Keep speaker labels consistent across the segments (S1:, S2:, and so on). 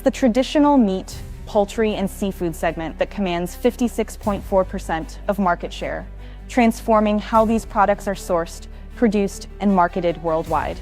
S1: the traditional meat, poultry, and seafood segment that commands 56.4% of market share, transforming how these products are sourced, produced, and marketed worldwide.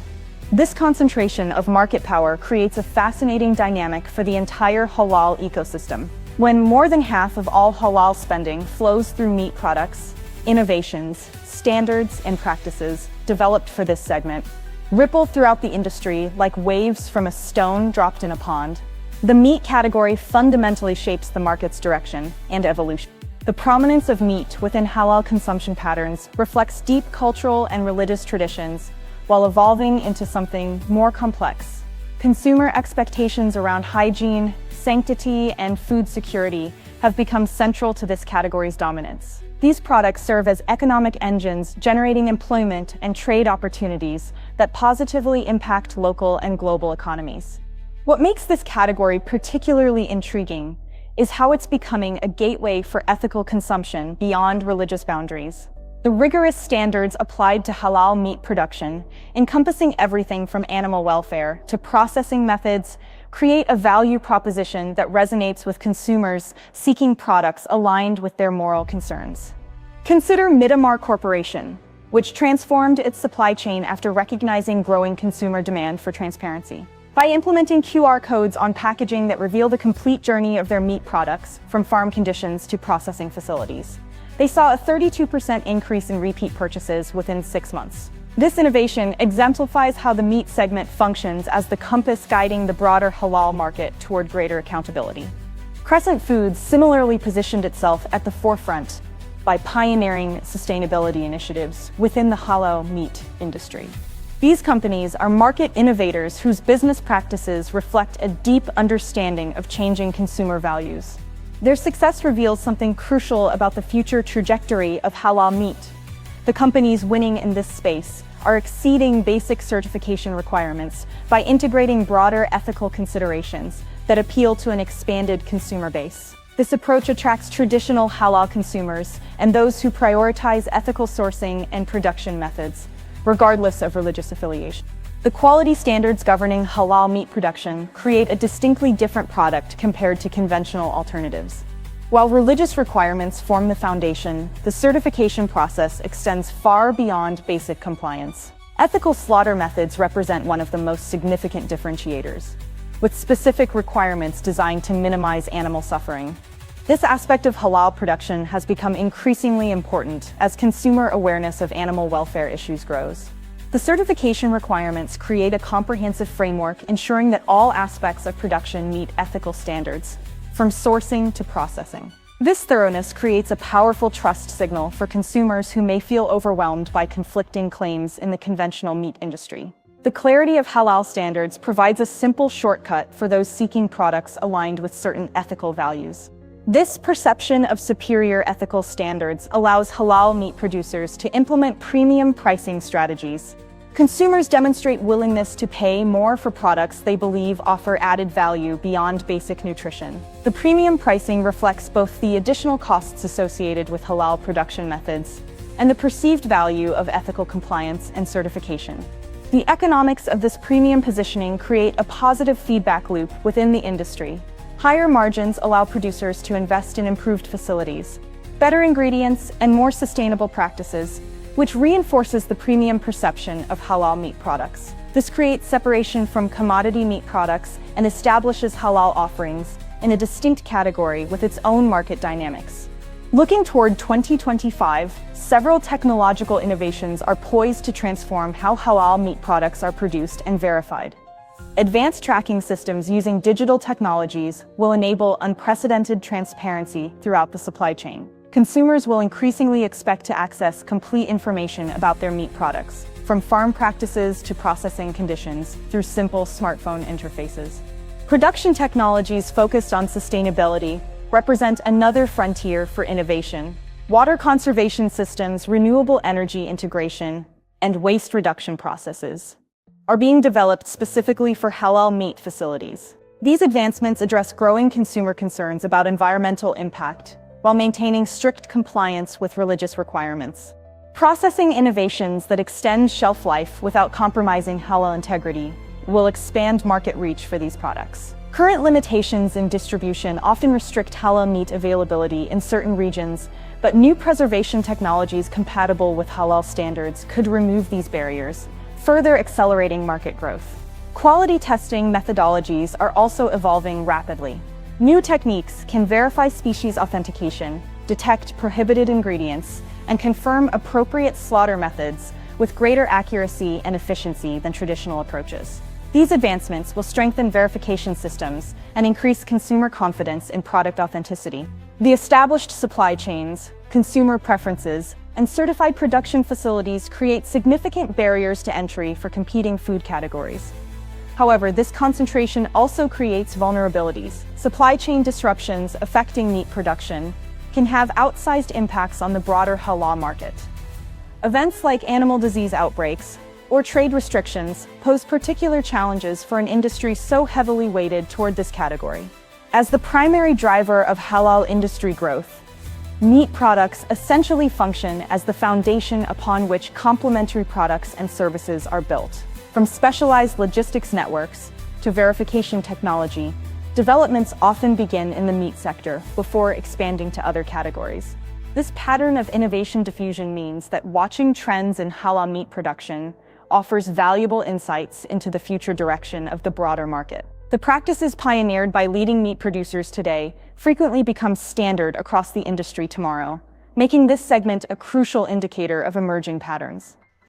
S1: This concentration of market power creates a fascinating dynamic for the entire halal ecosystem. When more than half of all halal spending flows through meat products, innovations, standards, and practices developed for this segment ripple throughout the industry like waves from a stone dropped in a pond. The meat category fundamentally shapes the market's direction and evolution. The prominence of meat within halal consumption patterns reflects deep cultural and religious traditions while evolving into something more complex. Consumer expectations around hygiene, sanctity, and food security have become central to this category's dominance. These products serve as economic engines, generating employment and trade opportunities that positively impact local and global economies. What makes this category particularly intriguing is how it's becoming a gateway for ethical consumption beyond religious boundaries. The rigorous standards applied to halal meat production, encompassing everything from animal welfare to processing methods, create a value proposition that resonates with consumers seeking products aligned with their moral concerns. Consider Midamar Corporation, which transformed its supply chain after recognizing growing consumer demand for transparency. By implementing QR codes on packaging that reveal the complete journey of their meat products, from farm conditions to processing facilities, they saw a 32% increase in repeat purchases within 6 months. This innovation exemplifies how the meat segment functions as the compass guiding the broader halal market toward greater accountability. Crescent Foods similarly positioned itself at the forefront by pioneering sustainability initiatives within the halal meat industry. These companies are market innovators whose business practices reflect a deep understanding of changing consumer values. Their success reveals something crucial about the future trajectory of halal meat. The companies winning in this space are exceeding basic certification requirements by integrating broader ethical considerations that appeal to an expanded consumer base. This approach attracts traditional halal consumers and those who prioritize ethical sourcing and production methods, regardless of religious affiliation. The quality standards governing halal meat production create a distinctly different product compared to conventional alternatives. While religious requirements form the foundation, the certification process extends far beyond basic compliance. Ethical slaughter methods represent one of the most significant differentiators, with specific requirements designed to minimize animal suffering. This aspect of halal production has become increasingly important as consumer awareness of animal welfare issues grows. The certification requirements create a comprehensive framework ensuring that all aspects of production meet ethical standards, from sourcing to processing. This thoroughness creates a powerful trust signal for consumers who may feel overwhelmed by conflicting claims in the conventional meat industry. The clarity of halal standards provides a simple shortcut for those seeking products aligned with certain ethical values. This perception of superior ethical standards allows halal meat producers to implement premium pricing strategies. Consumers demonstrate willingness to pay more for products they believe offer added value beyond basic nutrition. The premium pricing reflects both the additional costs associated with halal production methods and the perceived value of ethical compliance and certification. The economics of this premium positioning create a positive feedback loop within the industry. Higher margins allow producers to invest in improved facilities, better ingredients, and more sustainable practices, which reinforces the premium perception of halal meat products. This creates separation from commodity meat products and establishes halal offerings in a distinct category with its own market dynamics. Looking toward 2025, several technological innovations are poised to transform how halal meat products are produced and verified. Advanced tracking systems using digital technologies will enable unprecedented transparency throughout the supply chain. Consumers will increasingly expect to access complete information about their meat products, from farm practices to processing conditions, through simple smartphone interfaces. Production technologies focused on sustainability represent another frontier for innovation. Water conservation systems, renewable energy integration, and waste reduction processes are being developed specifically for halal meat facilities. These advancements address growing consumer concerns about environmental impact while maintaining strict compliance with religious requirements. Processing innovations that extend shelf life without compromising halal integrity will expand market reach for these products. Current limitations in distribution often restrict halal meat availability in certain regions, but new preservation technologies compatible with halal standards could remove these barriers, further accelerating market growth. Quality testing methodologies are also evolving rapidly. New techniques can verify species authentication, detect prohibited ingredients, and confirm appropriate slaughter methods with greater accuracy and efficiency than traditional approaches. These advancements will strengthen verification systems and increase consumer confidence in product authenticity. The established supply chains, consumer preferences, and certified production facilities create significant barriers to entry for competing food categories. However, this concentration also creates vulnerabilities. Supply chain disruptions affecting meat production can have outsized impacts on the broader halal market. Events like animal disease outbreaks or trade restrictions pose particular challenges for an industry so heavily weighted toward this category. As the primary driver of halal industry growth, meat products essentially function as the foundation upon which complementary products and services are built. From specialized logistics networks to verification technology, developments often begin in the meat sector before expanding to other categories. This pattern of innovation diffusion means that watching trends in halal meat production offers valuable insights into the future direction of the broader market. The practices pioneered by leading meat producers today frequently become standard across the industry tomorrow, making this segment a crucial indicator of emerging patterns.